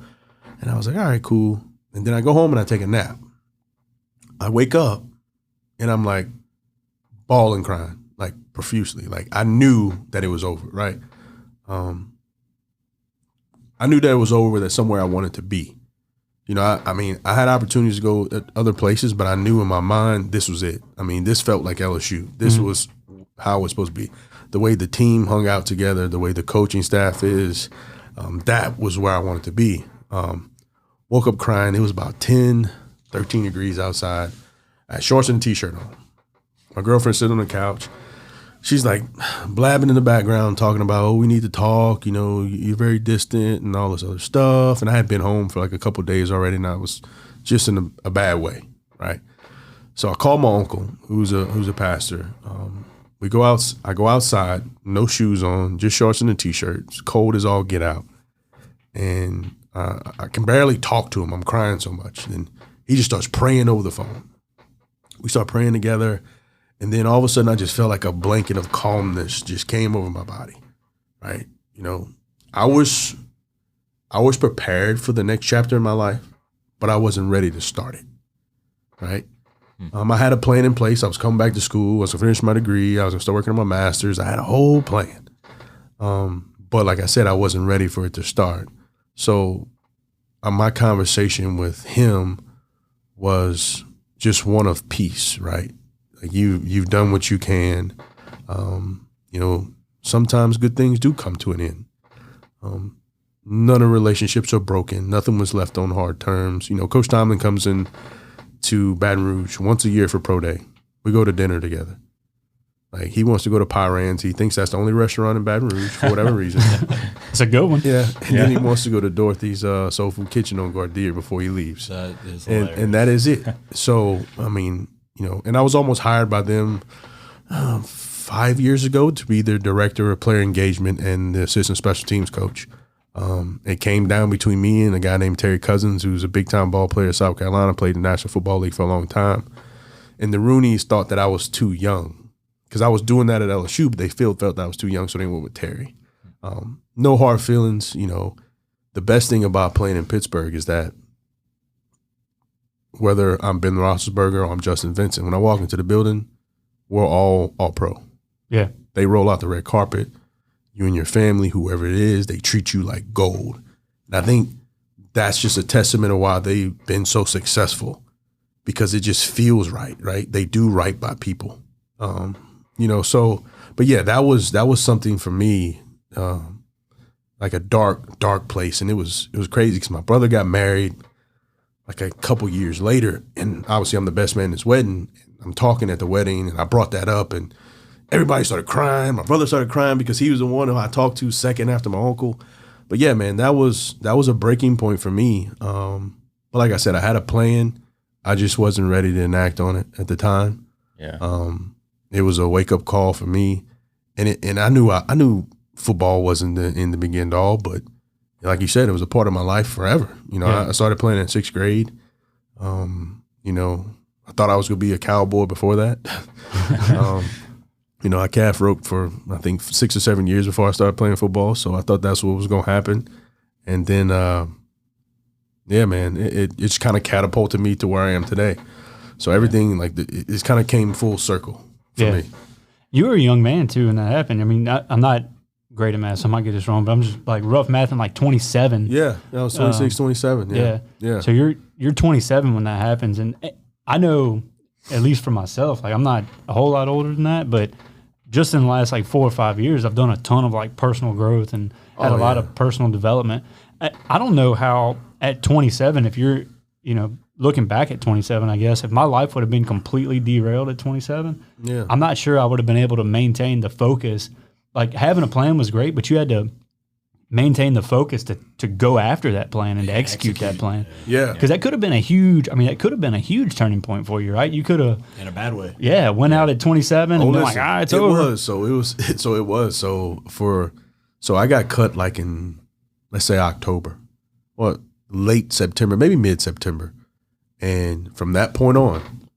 And I was like, all right, cool. And then I go home and I take a nap. I wake up and I'm like bawling, crying. Like profusely. Like I knew that it was over, right? I knew that it was over, that somewhere I wanted to be. You know, I mean, I had opportunities to go at other places, but I knew in my mind this was it. I mean, this felt like LSU. This was how it was supposed to be. The way the team hung out together, the way the coaching staff is, that was where I wanted to be. Woke up crying. It was about 10, 13 degrees outside. I had shorts and a T-shirt on. My girlfriend sitting on the couch. She's like blabbing in the background, talking about, oh, we need to talk. You know, you're very distant and all this other stuff. And I had been home for like a couple of days already, and I was just in a bad way, right? So I called my uncle, who's a pastor. We go out. I go outside, no shoes on, just shorts and a T-shirt. It's cold as all get out, and I can barely talk to him. I'm crying so much, and he just starts praying over the phone. We start praying together. And then all of a sudden, I just felt like a blanket of calmness just came over my body, right? You know, I was prepared for the next chapter in my life, but I wasn't ready to start it, right? I had a plan in place. I was coming back to school. I was going to finish my degree. I was going to start working on my master's. I had a whole plan. But like I said, I wasn't ready for it to start. So my conversation with him was just one of peace, right? Like you've done what you can. You know, sometimes good things do come to an end. None of relationships are broken. Nothing was left on hard terms. You know, Coach Tomlin comes in to Baton Rouge once a year for Pro Day. We go to dinner together. Like he wants to go to Pyran's. He thinks that's the only restaurant in Baton Rouge for whatever reason. It's a good one. Yeah. And then he wants to go to Dorothy's Soul Food Kitchen on Gardere before he leaves. That is and that is it. So, I mean, you know, and I was almost hired by them 5 years ago to be their director of player engagement and the assistant special teams coach. It came down between me and a guy named Terry Cousins, who's a big-time ball player at South Carolina, played in the National Football League for a long time. And the Rooneys thought that I was too young because I was doing that at LSU, but they felt that I was too young, so they went with Terry. No hard feelings. You know, the best thing about playing in Pittsburgh is that whether I'm Ben Roethlisberger or I'm Justin Vincent, when I walk into the building, we're all pro. Yeah. They roll out the red carpet. You and your family, whoever it is, they treat you like gold. And I think that's just a testament of why they've been so successful, because it just feels right? They do right by people. You know, so, but yeah, that was something for me, like a dark place. And it was crazy because my brother got married like a couple years later, and obviously I'm the best man in his wedding. I'm talking at the wedding, and I brought that up, and everybody started crying. My brother started crying because he was the one who I talked to second after my uncle. But yeah, man, that was a breaking point for me. But like I said, I had a plan. I just wasn't ready to enact on it at the time. Yeah. It was a wake up call for me, and I knew football wasn't the end, the begin to all, but like you said, it was a part of my life forever. You know, I started playing in 6th grade. You know, I thought I was going to be a cowboy before that. You know, I calf roped for, I think, 6 or 7 years before I started playing football. So I thought that's what was going to happen. And then, yeah, man, it just kind of catapulted me to where I am today. So everything, like, it kind of came full circle for me. You were a young man, too, when that happened. I mean, I'm not great at math, so I might get this wrong, but I'm just like rough math and like 27. Yeah, I was 26, 27. Yeah. So you're 27 when that happens, and I know, at least for myself, like I'm not a whole lot older than that, but just in the last like 4 or 5 years, I've done a ton of like personal growth and had a lot of personal development. I don't know how at 27, if you're, you know, looking back at 27, I guess, if my life would have been completely derailed at 27, I'm not sure I would have been able to maintain the focus. Like having a plan was great, but you had to maintain the focus to go after that plan and to execute that plan. Yeah. Because that could have been a huge turning point for you, right? You could have. In a bad way. Yeah. Went out at 27 and been like, it's over. So I got cut like in, let's say October, or late September, maybe mid-September. And from that point on,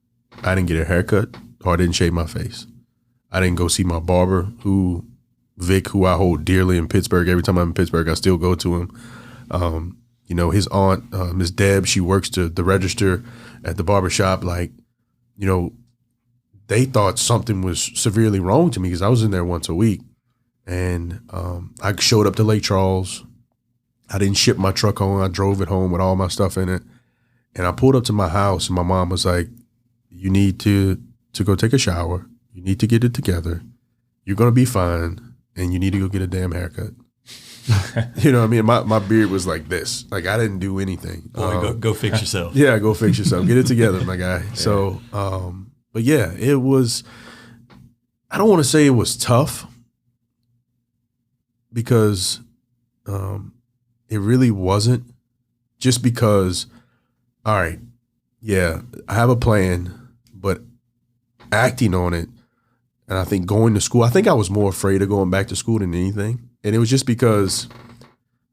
I didn't get a haircut or I didn't shave my face. I didn't go see my barber, Vic, who I hold dearly in Pittsburgh. Every time I'm in Pittsburgh, I still go to him. You know, his aunt, Miss Deb, she works to the register at the barbershop. Like, you know, they thought something was severely wrong to me because I was in there once a week. And I showed up to Lake Charles. I didn't ship my truck home. I drove it home with all my stuff in it. And I pulled up to my house, and my mom was like, you need to go take a shower. You need to get it together. You're going to be fine, and you need to go get a damn haircut. You know what I mean? My beard was like this. Like, I didn't do anything. Boy, go fix yourself. Yeah, go fix yourself. Get it together, my guy. Yeah. So, but yeah, it was, I don't want to say it was tough because it really wasn't, just because, all right, yeah, I have a plan, but acting on it, and I think going to school, I think I was more afraid of going back to school than anything. And it was just because,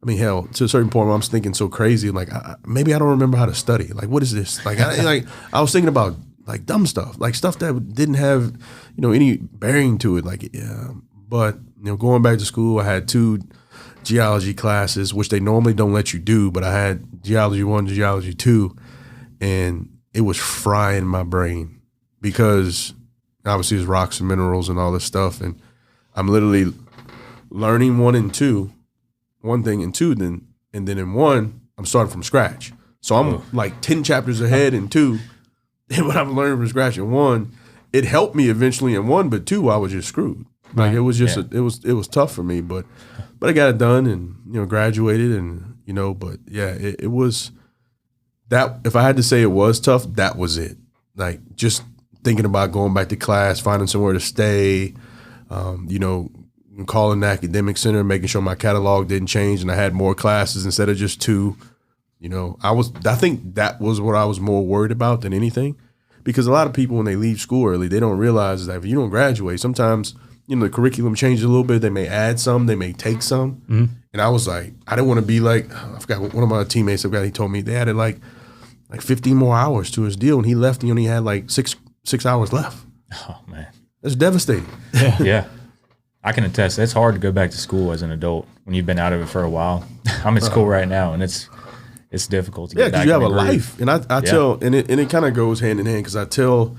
I mean, hell, to a certain point where I'm thinking so crazy, like, maybe I don't remember how to study. Like, what is this? Like, I was thinking about, like, dumb stuff, like stuff that didn't have, any bearing to it. Like, yeah. But, going back to school, I had 2 geology classes, which they normally don't let you do, but I had geology 1, geology 2, and it was frying my brain because obviously there's rocks and minerals and all this stuff, and I'm literally learning 1 and 2, one thing and 2, and then in 1 I'm starting from scratch. So I'm like 10 chapters ahead in 2, and what I'm learning from scratch in 1, it helped me eventually in 1, but 2 I was just screwed. Like, it was just it was tough for me, but I got it done and graduated, and but yeah, it was that. If I had to say it was tough, that was it. Like, just thinking about going back to class, finding somewhere to stay, calling the academic center, making sure my catalog didn't change and I had more classes instead of just 2. I think that was what I was more worried about than anything, because a lot of people, when they leave school early, they don't realize that if you don't graduate, sometimes the curriculum changes a little bit. They may add some, they may take some. Mm-hmm. And I was like, I didn't want to be like, I forgot what one of my teammates, he told me they added like 15 more hours to his deal, and he left and he only had like six hours left. Oh man, that's devastating. Yeah. I can attest. It's hard to go back to school as an adult when you've been out of it for a while. I'm in school right now, and it's difficult to get back. Yeah, because you have a life, and I tell, and it kind of goes hand in hand, because I tell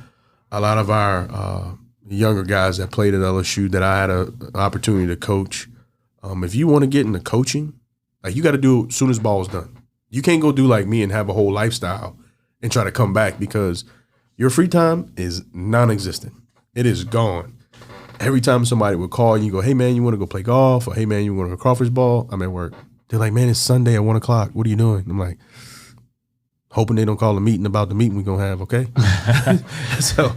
a lot of our younger guys that played at LSU that I had an opportunity to coach. If you want to get into coaching, like, you got to do it as soon as ball is done. You can't go do like me and have a whole lifestyle and try to come back, because your free time is non-existent. It is gone. Every time somebody would call you, go, hey, man, you want to go play golf? Or, hey, man, you want to go Crawford's ball? I'm at work. They're like, man, it's Sunday at 1 o'clock. What are you doing? I'm like, hoping they don't call a meeting about the meeting we're going to have, okay? So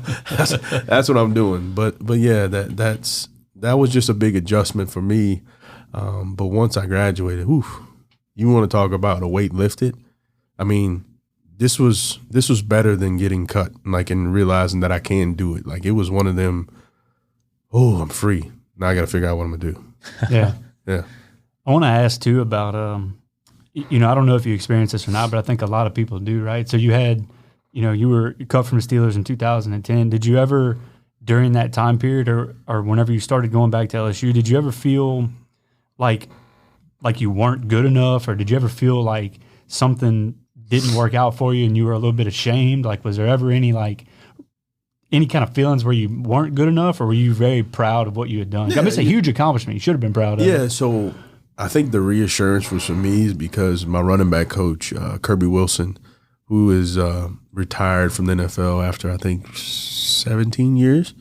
that's what I'm doing. But yeah, that was just a big adjustment for me. But once I graduated, you want to talk about a weight lifted? I mean, this was better than getting cut, like, and realizing that I can do it. Like, it was one of them, I'm free. Now I got to figure out what I'm going to do. Yeah. Yeah. I want to ask too about, I don't know if you experienced this or not, but I think a lot of people do, right? So you had, you were cut from the Steelers in 2010. Did you ever, during that time period, or whenever you started going back to LSU, did you ever feel like you weren't good enough, or did you ever feel like something didn't work out for you and you were a little bit ashamed? Like, was there ever any kind of feelings where you weren't good enough, or were you very proud of what you had done? Yeah, I mean, it's a huge accomplishment. You should have been proud of it. Yeah, so I think the reassurance was for me is because my running back coach, Kirby Wilson, who is retired from the NFL after, I think, 17 years,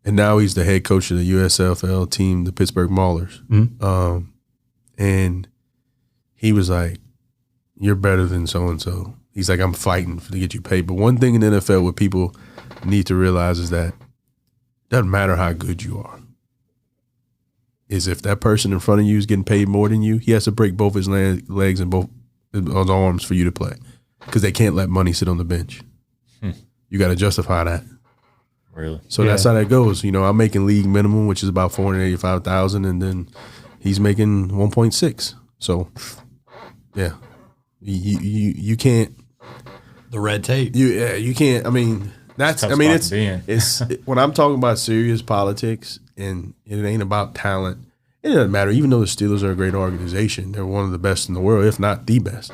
and now he's the head coach of the USFL team, the Pittsburgh Maulers. Mm-hmm. And he was like, you're better than so-and-so. He's like, I'm fighting to get you paid. But one thing in the NFL what people need to realize is that it doesn't matter how good you are. Is if that person in front of you is getting paid more than you, he has to break both his legs and both his arms for you to play, because they can't let money sit on the bench. You got to justify that. Really? So that's how that goes. I'm making league minimum, which is about $485,000, and then he's making 1.6. So, yeah, you can't. The red tape. You can't. I mean, it's when I'm talking about serious politics, and it ain't about talent. It doesn't matter. Even though the Steelers are a great organization, they're one of the best in the world, if not the best.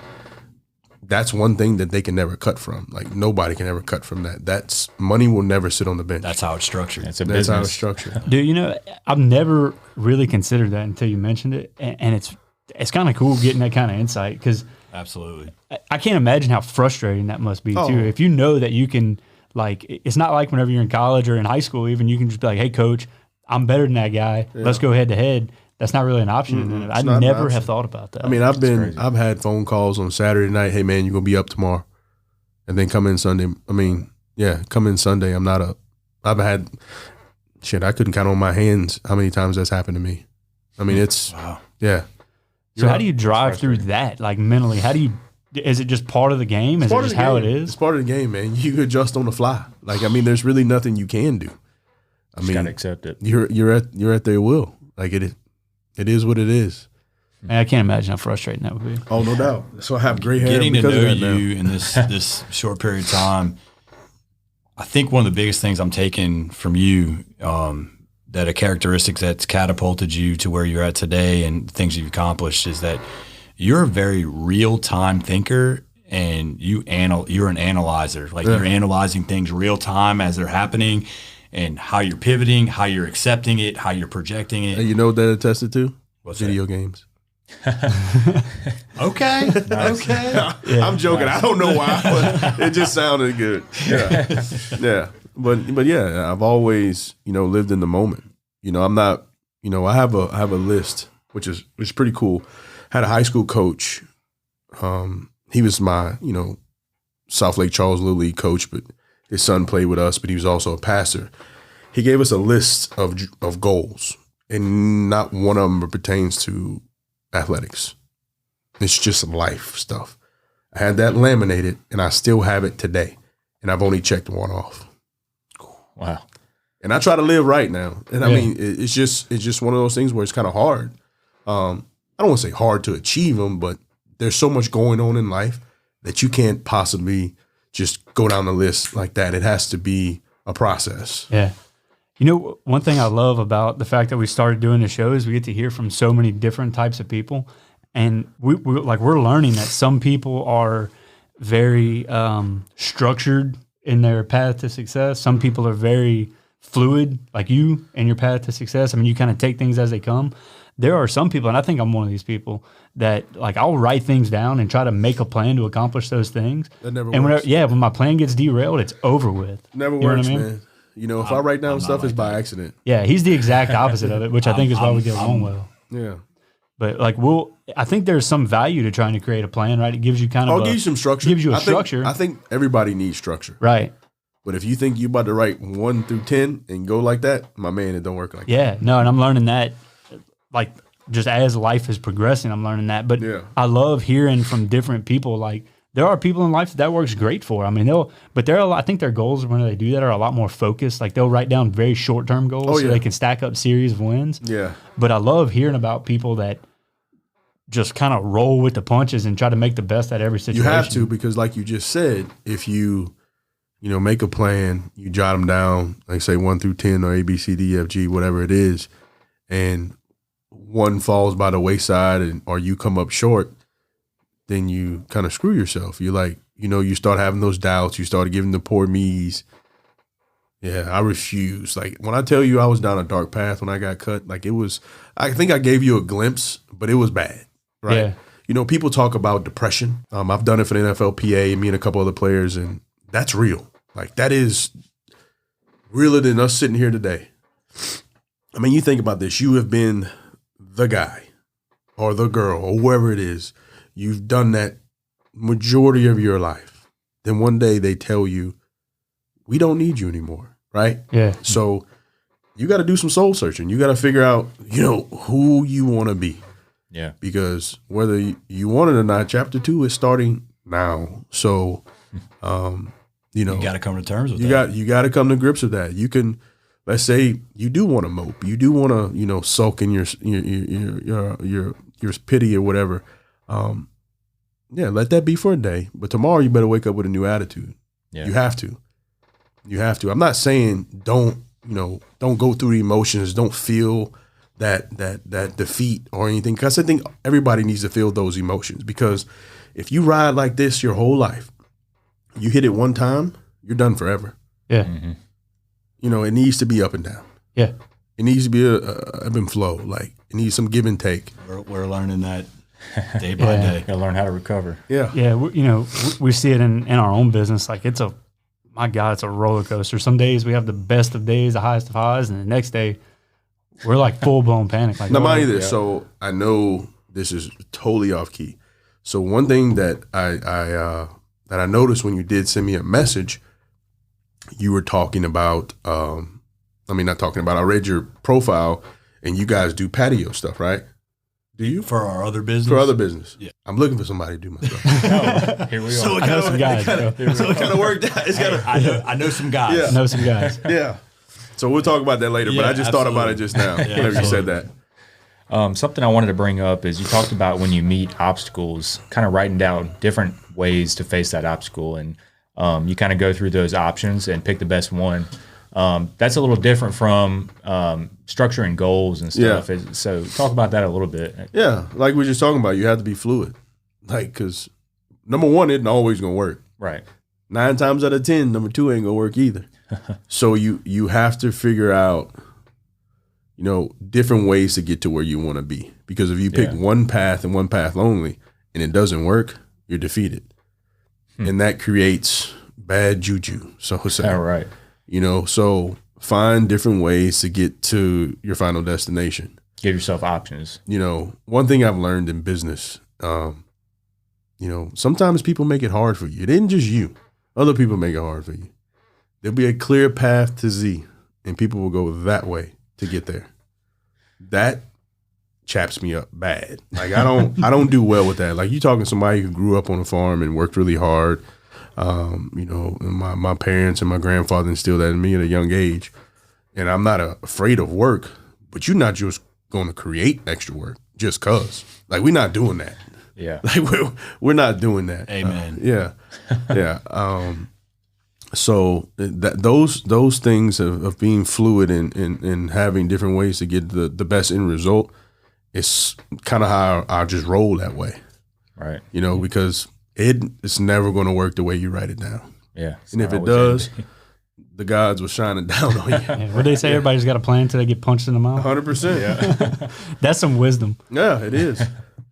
That's one thing that they can never cut from. Like, nobody can ever cut from that. That's money will never sit on the bench. That's how it's structured. That's how it's structured. Dude, I've never really considered that until you mentioned it, and it's kind of cool getting that kind of insight, because Absolutely. I can't imagine how frustrating that must be Oh. too. If you know that you can, like, it's not like whenever you're in college or in high school, even you can just be like, hey, coach, I'm better than that guy. Let's go head to head. That's not really an option. I not an never option. have thought about that. I mean, I've had phone calls on Saturday night. Hey man, you're gonna be up tomorrow, and then come in Sunday. Come in Sunday. I'm not up. I've had shit. I couldn't count on my hands how many times that's happened to me. I mean, it's yeah. So how do you drive through that, like mentally? How do you? Is it just part of the game? Is it just how it is? It's part of the game, man. You adjust on the fly. Like, I mean, there's really nothing you can do. I Just mean, gotta accept it. you're at their will. Like it is what it is. Man, I can't imagine how frustrating that would be. Oh, no doubt. So I have gray hair. Getting to because of know that now. you in this short period of time, I think one of the biggest things I'm taking from you, that a characteristic that's catapulted you to where you're at today and things you've accomplished, is that you're a very real time thinker, and you're an analyzer. Like you're analyzing things real time as they're happening, and how you're pivoting, how you're accepting it, how you're projecting it. And you know what that attested to? What's Video games. Okay. Okay. I'm joking. I don't know why, but it just sounded good. Yeah. Yeah. But yeah, I've always, lived in the moment. I'm not, I have a list, which is pretty cool. Had a high school coach. He was my, South Lake Charles Little League coach, but his son played with us, but he was also a pastor. He gave us a list of goals, and not one of them pertains to athletics. It's just life stuff. I had that laminated, and I still have it today, and I've only checked one off. Wow. And I try to live right now, and I mean, it's just one of those things where it's kind of hard. I don't want to say hard to achieve them, but there's so much going on in life that you can't possibly just go down the list like that. It has to be a process. Yeah. One thing I love about the fact that we started doing the show is we get to hear from so many different types of people. And we're learning that some people are very structured in their path to success. Some people are very fluid, like you and your path to success. I mean, you kind of take things as they come. There are some people, and I think I'm one of these people, that like I'll write things down and try to make a plan to accomplish those things. That never and works. when my plan gets derailed, it's over with. Never You know what works, I mean? man. If I write down stuff, it's by accident. Yeah, he's the exact opposite of it, which I think is why we get along well. Yeah. But I think there's some value to trying to create a plan, right? It gives you kind of I'll give you some structure. Gives you a I think- structure. I think everybody needs structure. Right. But if you think you're about to write 1 through 10 and go like that, my man, it don't work like that. Yeah. No, and I'm learning that, like, just as life is progressing, I'm learning that. But Yeah. I love hearing from different people. Like, there are people in life that works great for. I mean, I think their goals when they do that are a lot more focused. Like, they'll write down very short-term goals so they can stack up series of wins. Yeah. But I love hearing about people that just kind of roll with the punches and try to make the best out of every situation. You have to, because like you just said, if you make a plan, you jot them down, like say 1 through 10 or A, B, C, D, F, G, whatever it is, and one falls by the wayside or you come up short, then you kind of screw yourself. You're like, you start having those doubts. You start giving the poor me's. Yeah, I refuse. Like, when I tell you I was down a dark path when I got cut, like I think I gave you a glimpse, but it was bad, right? Yeah. People talk about depression. I've done it for the NFLPA, me and a couple other players, and that's real. Like, that is realer than us sitting here today. I mean, you think about this. You have been the guy or the girl or whoever it is. You've done that majority of your life. Then one day they tell you, we don't need you anymore, right? Yeah. So you got to do some soul searching. You got to figure out, who you want to be. Yeah. Because whether you want it or not, chapter 2 is starting now. So, you got to come to terms with you that. You got to come to grips with that. You can, let's say you do want to mope. You do want to, sulk in your pity or whatever. Let that be for a day. But tomorrow you better wake up with a new attitude. Yeah. You have to. You have to. I'm not saying don't go through the emotions. Don't feel that defeat or anything. Because I think everybody needs to feel those emotions. Because if you ride like this your whole life, you hit it one time, you're done forever. Yeah. Mm-hmm. It needs to be up and down. Yeah. It needs to be a ebb and flow. Like, it needs some give and take. We're learning that day by day. Gotta learn how to recover. Yeah. Yeah, we see it in our own business. Like it's a roller coaster. Some days we have the best of days, the highest of highs, and the next day we're like full blown panic. Like, now, mind you this. So I know this is totally off key. So one thing that I noticed when you did send me a message, you were talking about. Not talking about. I read your profile, and you guys do patio stuff, right? Do you For our other business? For other business? Yeah. I'm looking for somebody to do my stuff. Here we are. So I know some guys. So it kind of worked out. It's I know some guys. Yeah. I know some guys. Yeah. So we'll talk about that later. But Yeah, I just thought about it just now. Yeah, Whenever you said that. Something I wanted to bring up is you talked about when you meet obstacles, kind of writing down different ways to face that obstacle, and you kind of go through those options and pick the best one. That's a little different from structuring goals and stuff. Yeah. So talk about that a little bit. Yeah, like we were just talking about, you have to be fluid. Like, because number one, it ain't always going to work. Right. 9 times out of 10, number 2 ain't going to work either. So you have to figure out, different ways to get to where you want to be. Because if you pick one path and one path only, and it doesn't work, you're defeated. And that creates bad juju, so to say. All right. So find different ways to get to your final destination. Give yourself options. One thing I've learned in business, sometimes people make it hard for you. It isn't just you. Other people make it hard for you. There'll be a clear path to Z, and people will go that way to get there. That chaps me up bad. Like I don't do well with that. Like you talking to somebody who grew up on a farm and worked really hard. My parents and my grandfather instilled that in me at a young age, and I'm not afraid of work. But you're not just going to create extra work just cause. Like we're not doing that. Yeah. Like we're not doing that. Amen. Yeah. So those things of being fluid and having different ways to get the best end result is kind of how I just roll that way. Right. Because it's never going to work the way you write it down. Yeah. And if it does, the gods will shining down on you. Yeah, what they say, everybody's got a plan until they get punched in the mouth. 100%. Yeah. That's some wisdom. Yeah, it is.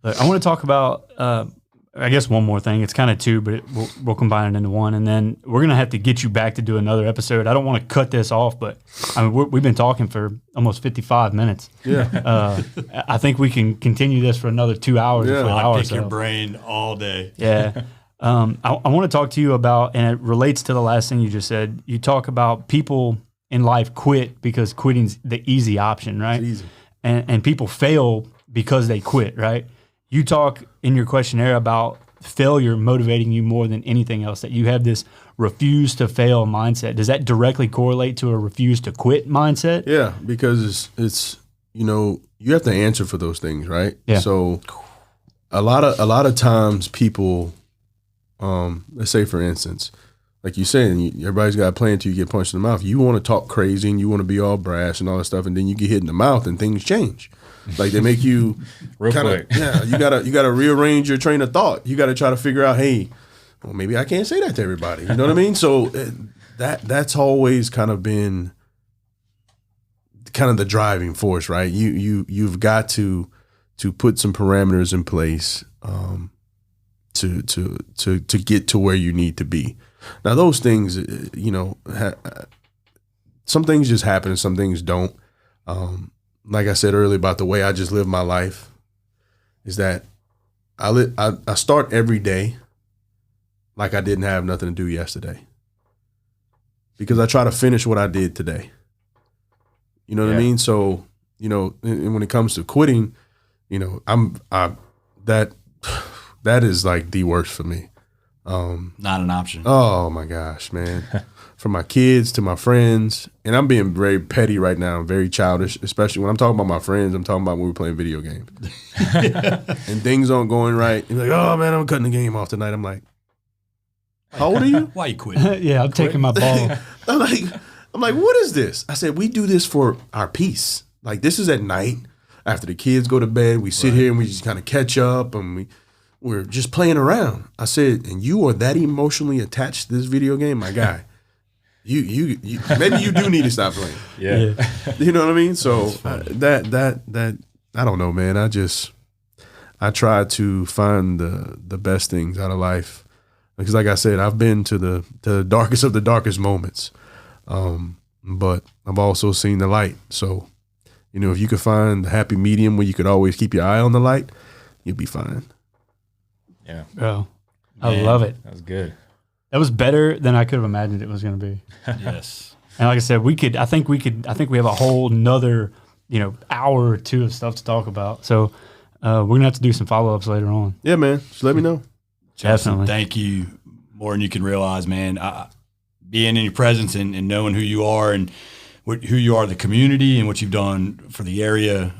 Look, I want to talk about, I guess, one more thing. It's kind of two, but we'll combine it into one. And then we're going to have to get you back to do another episode. I don't want to cut this off, but we've been talking for almost 55 minutes. Yeah. I think we can continue this for another 2 hours. Yeah. For an I hour or pick so. your brain all day. Yeah. I want to talk to you about, and it relates to the last thing you just said. You talk about people in life quit because quitting's the easy option, right? It's easy. And people fail because they quit, right? You talk in your questionnaire about failure motivating you more than anything else, that you have this refuse to fail mindset. Does that directly correlate to a refuse to quit mindset? Yeah, because it's you have to answer for those things, right? Yeah. So a lot of times people, let's say for instance, like you said, everybody's got a plan until you get punched in the mouth. You want to talk crazy and you want to be all brash and all that stuff, and then you get hit in the mouth and things change. Like they make you Real quick. Yeah, you gotta rearrange your train of thought. You gotta try to figure out, hey, well, maybe I can't say that to everybody. You know what I mean? So that's always kind of been kind of the driving force, right? You've got to put some parameters in place to get to where you need to be. Now those things, some things just happen and some things don't. Like I said earlier about the way I just live my life is that I start every day like I didn't have nothing to do yesterday, because I try to finish what I did today. You know what I mean? So, and when it comes to quitting, that is like the worst for me. Not an option. Oh my gosh, man. From my kids to my friends. And I'm being very petty right now, very childish, especially when I'm talking about my friends. I'm talking about when we're playing video games. And things aren't going right. You're like, oh man, I'm cutting the game off tonight. I'm like, how old are you? Why you quitting? Yeah, I'm taking my ball. I'm like, what is this? I said, we do this for our peace. Like, this is at night after the kids go to bed. We sit here and we just kind of catch up and we're just playing around. I said, and you are that emotionally attached to this video game, my guy. You maybe you do need to stop playing. Yeah. You know what I mean? So that I don't know, man. I I try to find the best things out of life. Because like I said, I've been to the darkest of the darkest moments. But I've also seen the light. So, if you could find the happy medium where you could always keep your eye on the light, you'll be fine. Yeah. Bro, I love it. That was good. That was better than I could have imagined it was going to be. Yes. And like I said, I think we have a whole nother, hour or two of stuff to talk about. So we're going to have to do some follow-ups later on. Yeah, man. Just let me know. Justin, Definitely. thank you more than you can realize, man. Being in your presence and knowing who you are and who you are, the community, and what you've done for the area,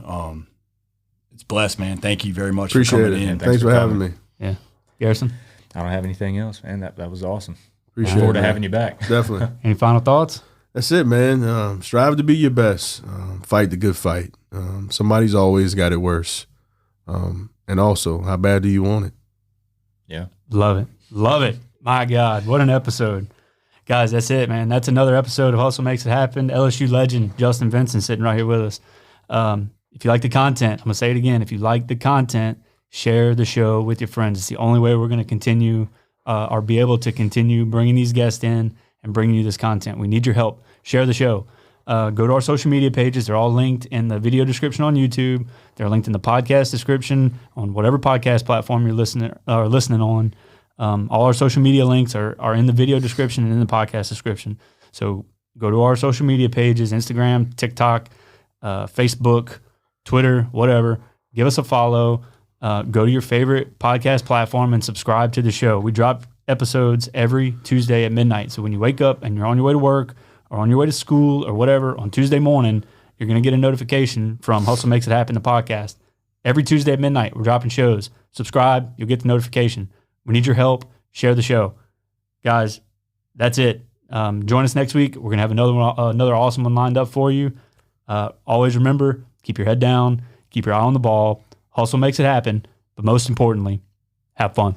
it's blessed, man. Thank you very much for coming in. Thanks for having me. Yeah. Garrison? I don't have anything else, man. That was awesome. Appreciate Look forward it, to man. having you back. Definitely. Any final thoughts? That's it, man. Strive to be your best. Fight the good fight. Somebody's always got it worse. And also, how bad do you want it? Yeah. Love it. Love it. My God, what an episode. Guys, that's it, man. That's another episode of Hustle Makes It Happen. LSU legend Justin Vincent sitting right here with us. If you like the content, I'm going to say it again. If you like the content, share the show with your friends. It's the only way we're going to continue or be able to continue bringing these guests in and bringing you this content. We need your help. Share the show. Go to our social media pages. They're all linked in the video description on YouTube. They're linked in the podcast description on whatever podcast platform you're listening on. All our social media links are in the video description and in the podcast description. So go to our social media pages, Instagram, TikTok, Facebook, Twitter, whatever. Give us a follow. Go to your favorite podcast platform and subscribe to the show. We drop episodes every Tuesday at midnight. So when you wake up and you're on your way to work or on your way to school or whatever, on Tuesday morning, you're going to get a notification from Hustle Makes It Happen, the podcast. Every Tuesday at midnight, we're dropping shows. Subscribe, you'll get the notification. We need your help. Share the show. Guys, that's it. Join us next week. We're going to have another awesome one lined up for you. Always remember, keep your head down, keep your eye on the ball. Hustle makes it happen, but most importantly, have fun.